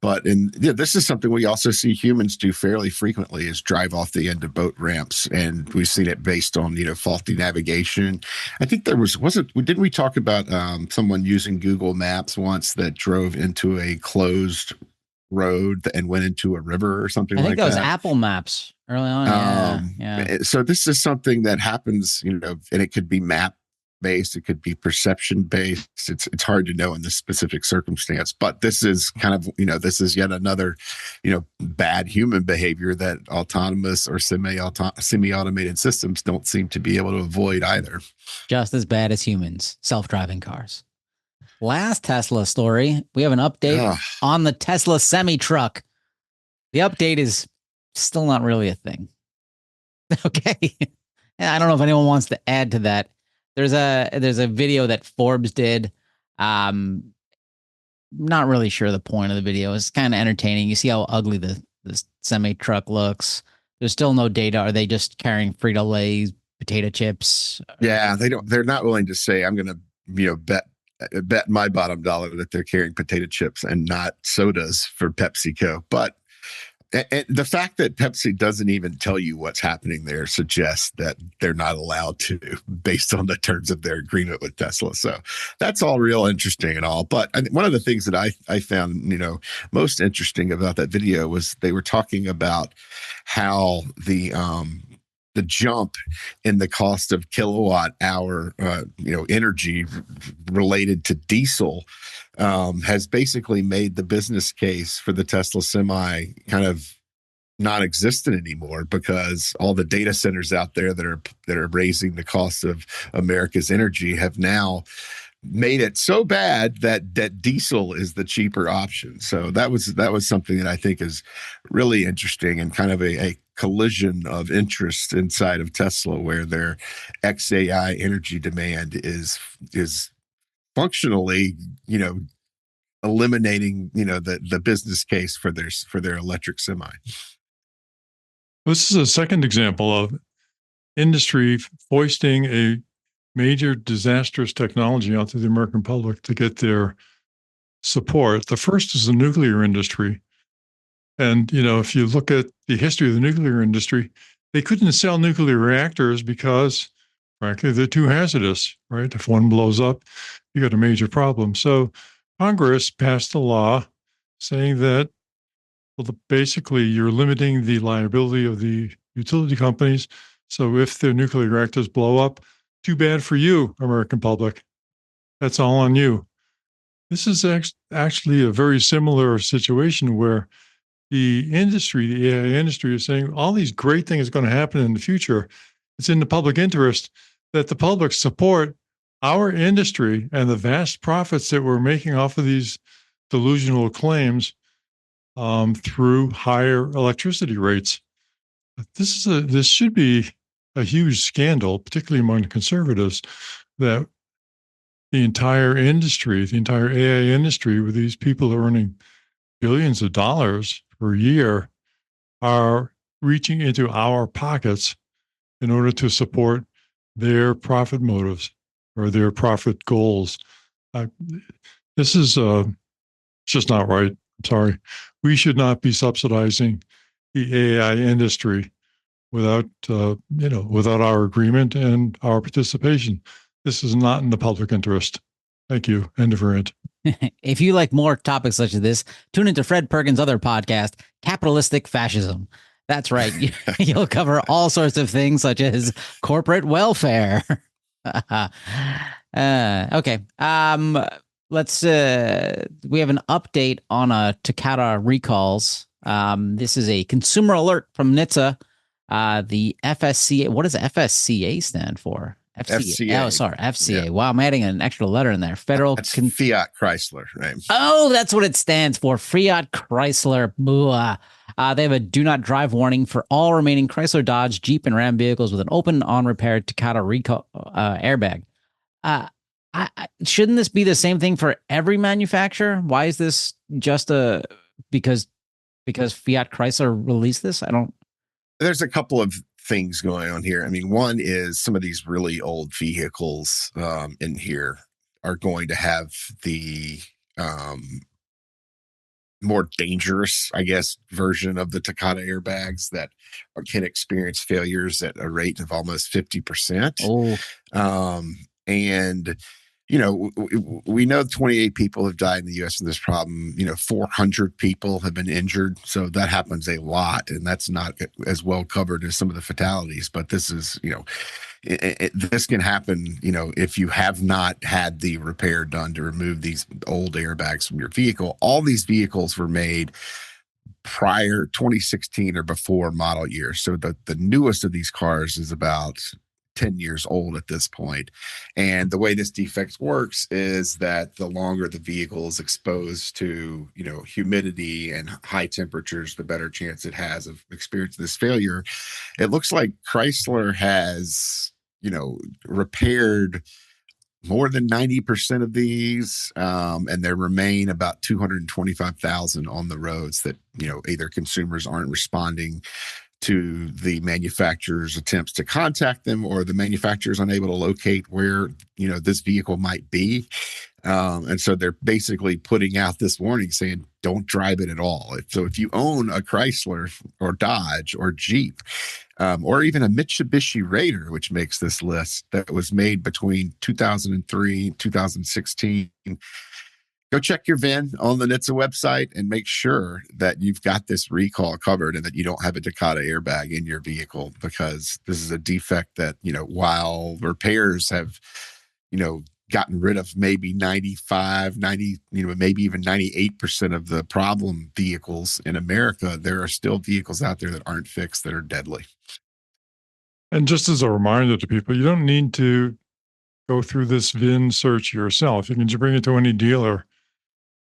But this is something we also see humans do fairly frequently is drive off the end of boat ramps. And we've seen it based on, faulty navigation. I think didn't we talk about someone using Google Maps once that drove into a closed road and went into a river or something like that? I think that was Apple Maps early on. Yeah. So this is something that happens, and it could be map based, it could be perception based. It's hard to know in this specific circumstance, but this is kind of, this is yet another, bad human behavior that autonomous or semi-automated systems don't seem to be able to avoid either. Just as bad as humans, self-driving cars. Last Tesla story, we have an update on the Tesla semi-truck. The update is still not really a thing. Okay. I don't know if anyone wants to add to that. There's a video that Forbes did. Not really sure the point of the video. It's kind of entertaining. You see how ugly the semi-truck looks. There's still no data. Are they just carrying Frito-Lay potato chips? Yeah, they're not willing to say, I'm going to, bet my bottom dollar that they're carrying potato chips and not sodas for PepsiCo. But the fact that Pepsi doesn't even tell you what's happening there suggests that they're not allowed to, based on the terms of their agreement with Tesla. So that's all real interesting and all. But one of the things that I found, most interesting about that video was they were talking about how the jump in the cost of kilowatt hour, energy related to diesel has basically made the business case for the Tesla Semi kind of non-existent anymore, because all the data centers out there that are raising the cost of America's energy have now made it so bad that diesel is the cheaper option. So that was something that I think is really interesting and kind of a collision of interest inside of Tesla, where their XAI energy demand is functionally, eliminating, the business case for their electric semi. This is a second example of industry foisting a major disastrous technology onto the American public to get their support. The first is the nuclear industry. And, if you look at the history of the nuclear industry, they couldn't sell nuclear reactors because, frankly, they're too hazardous, right? If one blows up, you got a major problem. So Congress passed a law saying that, basically, you're limiting the liability of the utility companies. So if their nuclear reactors blow up, too bad for you, American public. That's all on you. This is actually a very similar situation where the industry, the AI industry, is saying all these great things are going to happen in the future. It's in the public interest that the public support our industry and the vast profits that we're making off of these delusional claims through higher electricity rates. This should be a huge scandal, particularly among the conservatives, that the entire industry, the entire AI industry, with these people earning billions of dollars per year, are reaching into our pockets in order to support their profit motives or their profit goals. This is just not right. I'm sorry. We should not be subsidizing the AI industry without our agreement and our participation. This is not in the public interest. Thank you. End of rant. If you like more topics such as this, tune into Fred Perkins' other podcast, Capitalistic Fascism. That's right. You'll cover all sorts of things such as corporate welfare. Okay. let's we have an update on Takata recalls. This is a consumer alert from NHTSA. The FSCA. What does FSCA stand for? FCA. Oh, sorry, FCA. Yeah. Wow, I'm adding an extra letter in there. Federal. That's Fiat Chrysler, right? Oh, that's what it stands for. Fiat Chrysler. They have a do not drive warning for all remaining Chrysler, Dodge, Jeep, and Ram vehicles with an open, on-repaired Takata recall airbag. Shouldn't this be the same thing for every manufacturer? Why is this just because Fiat Chrysler released this? I don't. There's a couple of things going on here. I mean, one is some of these really old vehicles in here are going to have the more dangerous, I guess, version of the Takata airbags that can experience failures at a rate of almost 50%. Oh, and we know 28 people have died in the U.S. from this problem. 400 people have been injured. So that happens a lot. And that's not as well covered as some of the fatalities. But this is, this can happen, if you have not had the repair done to remove these old airbags from your vehicle. All these vehicles were made prior 2016 or before model year. So the newest of these cars is about 10 years old at this point. And the way this defect works is that the longer the vehicle is exposed to, humidity and high temperatures, the better chance it has of experiencing this failure. It looks like Chrysler has, repaired more than 90% of these, and there remain about 225,000 on the roads that, either consumers aren't responding to the manufacturer's attempts to contact them, or the manufacturer is unable to locate where this vehicle might be, and so they're basically putting out this warning saying don't drive it at all. So if you own a Chrysler or Dodge or Jeep, or even a Mitsubishi Raider, which makes this list, that was made between 2003 and 2016, go check your VIN on the NHTSA website and make sure that you've got this recall covered and that you don't have a Takata airbag in your vehicle, because this is a defect that, while repairs have, gotten rid of maybe 95, 90, maybe even 98% of the problem vehicles in America, there are still vehicles out there that aren't fixed that are deadly. And just as a reminder to people, you don't need to go through this VIN search yourself. You can just bring it to any dealer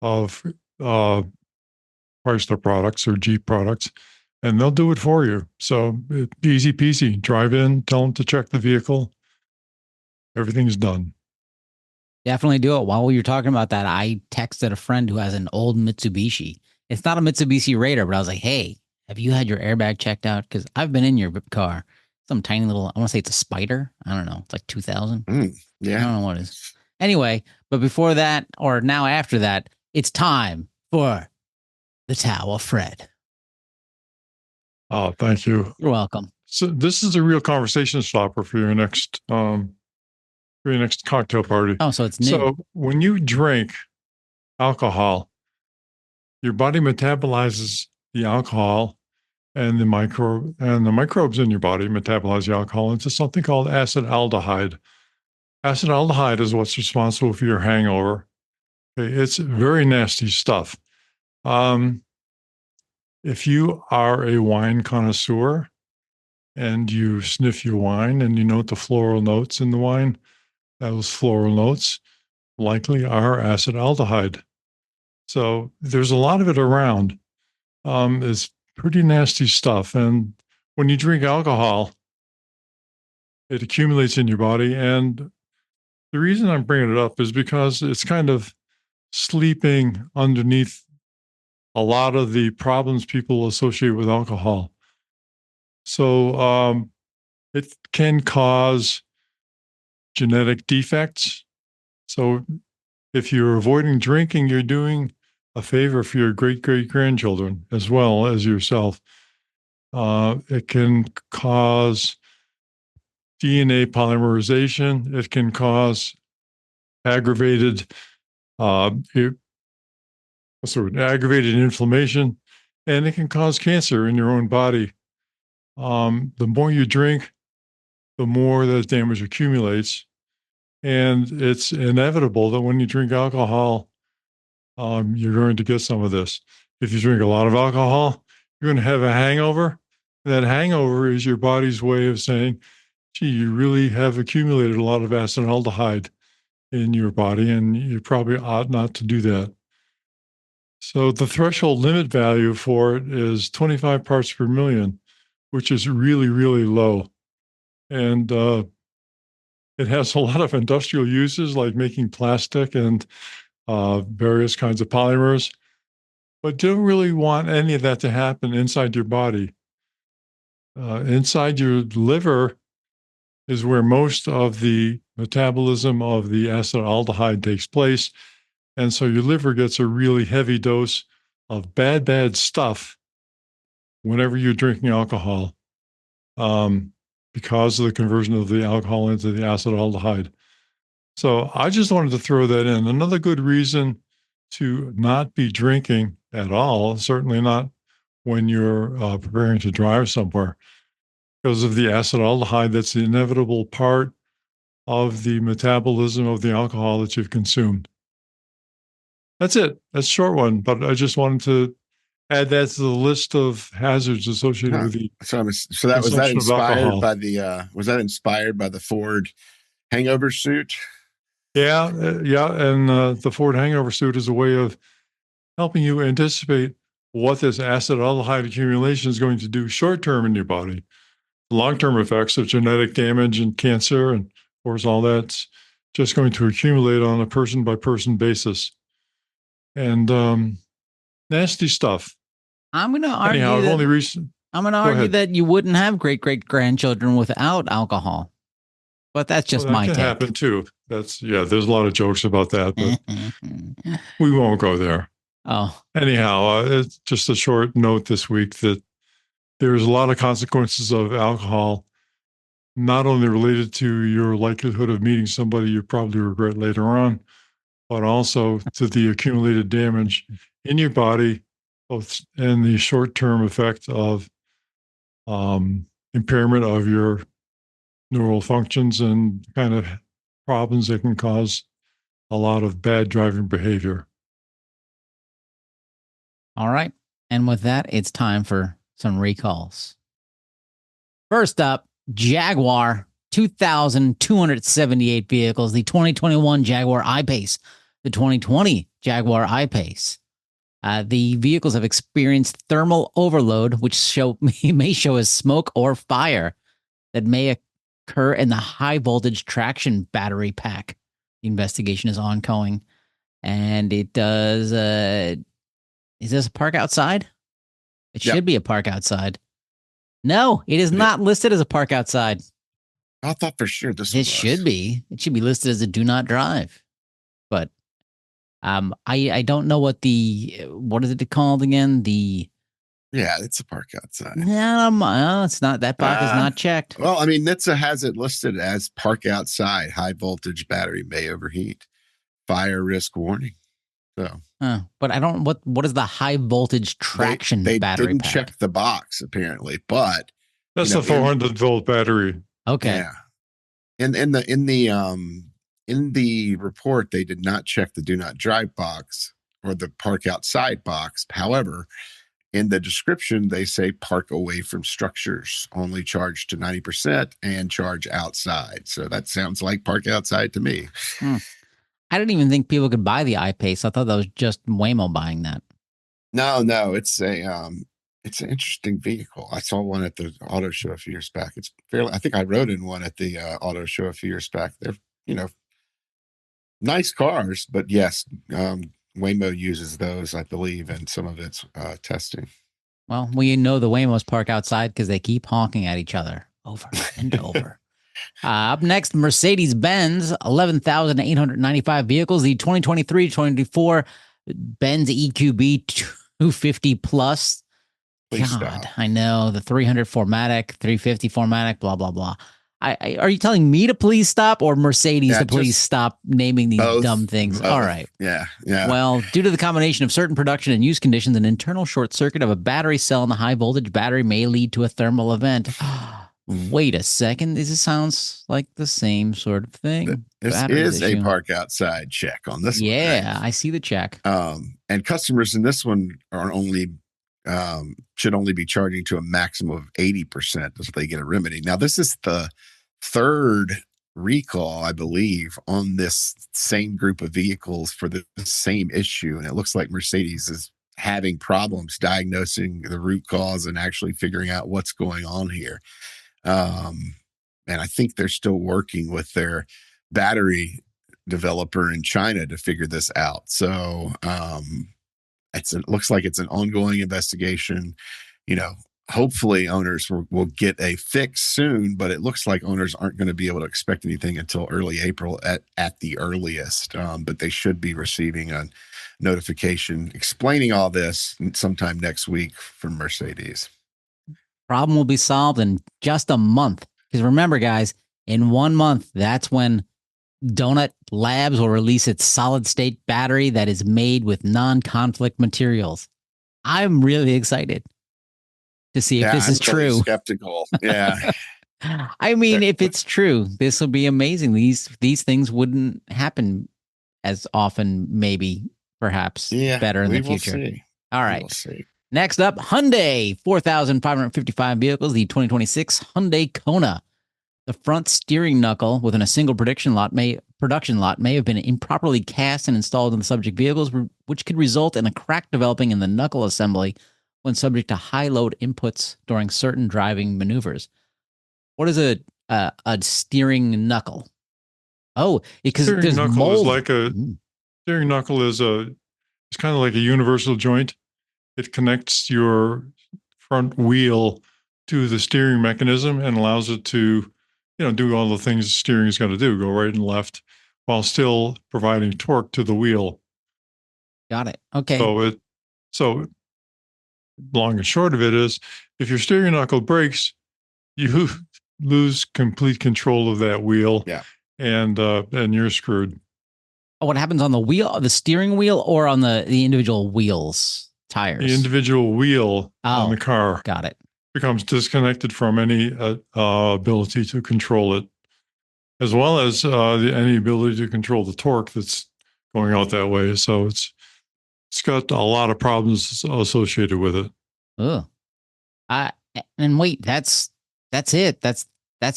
of Chrysler products or Jeep products, and they'll do it for you. So it's easy peasy. Drive in, tell them to check the vehicle. Everything's done. definitely do it. While we were talking about that, I texted a friend who has an old Mitsubishi. It's not a Mitsubishi Raider, but I was like, hey, have you had your airbag checked out? Because I've been in your car. Some tiny little, I want to say it's a Spider. I don't know. It's like 2000. Yeah. I don't know what it is. Anyway, but before that, or now after that, it's time for the Towel Fred. Oh, thank you. You're welcome. So this is a real conversation stopper for your next cocktail party. Oh, so it's new. So when you drink alcohol, your body metabolizes the alcohol, and the microbes in your body metabolize the alcohol into something called acetaldehyde. Acetaldehyde is what's responsible for your hangover. Okay, it's very nasty stuff. If you are a wine connoisseur and you sniff your wine and you note the floral notes in the wine, those floral notes likely are acetaldehyde. So there's a lot of it around. It's pretty nasty stuff. And when you drink alcohol, it accumulates in your body. And the reason I'm bringing it up is because it's kind of sleeping underneath a lot of the problems people associate with alcohol. So it can cause genetic defects. So if you're avoiding drinking, you're doing a favor for your great-great-grandchildren as well as yourself. It can cause DNA polymerization. It can cause aggravated inflammation, and it can cause cancer in your own body. The more you drink, the more that damage accumulates. And it's inevitable that when you drink alcohol, you're going to get some of this. If you drink a lot of alcohol, you're going to have a hangover. That hangover is your body's way of saying, gee, you really have accumulated a lot of acetaldehyde in your body, and you probably ought not to do that. So the threshold limit value for it is 25 parts per million, which is really, really low. And it has a lot of industrial uses like making plastic and various kinds of polymers, but don't really want any of that to happen inside your body. Inside your liver is where most of the metabolism of the acetaldehyde takes place. And so your liver gets a really heavy dose of bad, bad stuff whenever you're drinking alcohol because of the conversion of the alcohol into the acetaldehyde. So I just wanted to throw that in. Another good reason to not be drinking at all, certainly not when you're preparing to drive somewhere, because of the acetaldehyde that's the inevitable part of the metabolism of the alcohol that you've consumed. That's it. That's a short one, but I just wanted to add that to the list of hazards associated with the so that was that inspired by the was that inspired by the Ford hangover suit? Yeah, and the Ford hangover suit is a way of helping you anticipate what this acetaldehyde accumulation is going to do short term in your body. Long-term effects of genetic damage and cancer, and of course, all that's just going to accumulate on a person-by-person basis. And nasty stuff. I'm going to argue. Anyhow, I'm going to argue that you wouldn't have great-great-grandchildren without alcohol. But that's just my take. That can happen too. There's a lot of jokes about that, but we won't go there. Oh. Anyhow, it's just a short note this week that there's a lot of consequences of alcohol, not only related to your likelihood of meeting somebody you probably regret later on, but also to the accumulated damage in your body, both and the short-term effect of impairment of your neural functions and kind of problems that can cause a lot of bad driving behavior. All right. And with that, it's time for some recalls. First up, Jaguar, 2,278 vehicles, the 2021 Jaguar I-Pace, the 2020 Jaguar I-Pace. The vehicles have experienced thermal overload, which may show as smoke or fire that may occur in the high voltage traction battery pack. The investigation is ongoing. And it does, is this a park outside? It should be a park outside. No, it is not listed as a park outside. I thought for sure this was. Should be. It should be listed as a do not drive. But I don't know what is it called again? It's a park outside. No, it's not. That box is not checked. Well, I mean, NHTSA has it listed as park outside. High voltage battery may overheat. Fire risk warning. So, but I don't. What is the high voltage traction battery? They didn't check the box apparently, but that's a 400-volt battery. Okay. Yeah. In the report, they did not check the do not drive box or the park outside box. However, in the description, they say park away from structures, only charge to 90% and charge outside. So that sounds like park outside to me. I didn't even think people could buy the I-Pace. I thought that was just Waymo buying that. No, it's an interesting vehicle. I saw one at the auto show a few years back. It's fairly. I think I rode in one at the auto show a few years back. They're nice cars, but yes, Waymo uses those, I believe, in some of its testing. Well, we know the Waymos park outside because they keep honking at each other over and over. Up next, Mercedes-Benz, 11,895 vehicles. The 2023-24 Benz EQB 250 Plus. Please God, stop. I know. The 300 4MATIC, 350 4MATIC, blah, blah, blah. Are you telling me to please stop or Mercedes to please stop naming these dumb things? Both. All right. Yeah. Well, due to the combination of certain production and use conditions, an internal short circuit of a battery cell in the high voltage battery may lead to a thermal event. Wait a second. This sounds like the same sort of thing. This Batteries is issue. a park outside check on this one. Yeah, I see the check. And customers in this one are only should only be charging to a maximum of 80% if they get a remedy. Now, this is the third recall, I believe, on this same group of vehicles for the same issue. And it looks like Mercedes is having problems diagnosing the root cause and actually figuring out what's going on here. And I think they're still working with their battery developer in China to figure this out. So it looks like it's an ongoing investigation. Hopefully owners will get a fix soon, but it looks like owners aren't going to be able to expect anything until early April at the earliest. But they should be receiving a notification explaining all this sometime next week from Mercedes. Problem will be solved in just a month. Because remember, guys, in 1 month, that's when Donut Labs will release its solid-state battery that is made with non-conflict materials. I'm really excited to see if this is true. Skeptical. Yeah. I mean, if it's true, this will be amazing. These things wouldn't happen as often, maybe, perhaps, better in the future. See. All right. Next up, Hyundai, 4,555 vehicles, the 2026 Hyundai Kona. The front steering knuckle within a single production lot may have been improperly cast and installed in the subject vehicles, which could result in a crack developing in the knuckle assembly when subject to high load inputs during certain driving maneuvers. What is a steering knuckle? Oh, because there's mold. Steering knuckle is it's kind of like a universal joint. It connects your front wheel to the steering mechanism and allows it to, do all the things the steering is going to do, go right and left, while still providing torque to the wheel. Got it. Okay. So long and short of it is, if your steering knuckle breaks, you lose complete control of that wheel. Yeah. And you're screwed. What happens on the wheel, the steering wheel, or on the individual wheels, tires? The individual wheel on the car. Got it. Becomes disconnected from any ability to control it, as well as any ability to control the torque that's going out that way. So it's got a lot of problems associated with it. Oh, and wait, that's it. That's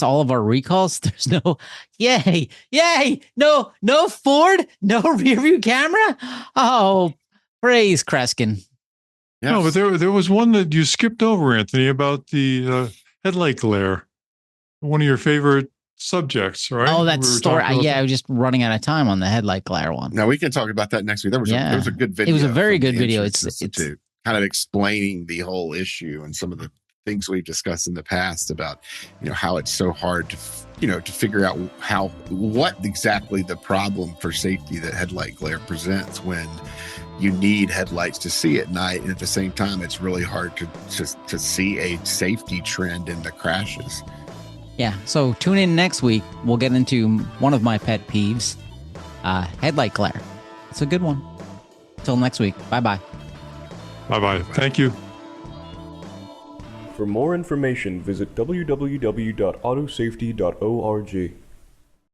all of our recalls. There's no, yay, no Ford, no rear view camera. Oh, praise Kreskin. Yes. No, but there was one that you skipped over, Anthony, about the headlight glare. One of your favorite subjects, right? Oh, that story. I was just running out of time on the headlight glare one. Now we can talk about that next week. There was a good video. It was a very good video. It's kind of explaining the whole issue and some of the things we've discussed in the past about, how it's so hard to figure out what exactly the problem for safety that headlight glare presents when you need headlights to see at night. And at the same time, it's really hard to see a safety trend in the crashes. Yeah. So tune in next week. We'll get into one of my pet peeves, headlight glare. It's a good one. Until next week. Bye-bye. Bye-bye. Thank you. For more information, visit www.autosafety.org.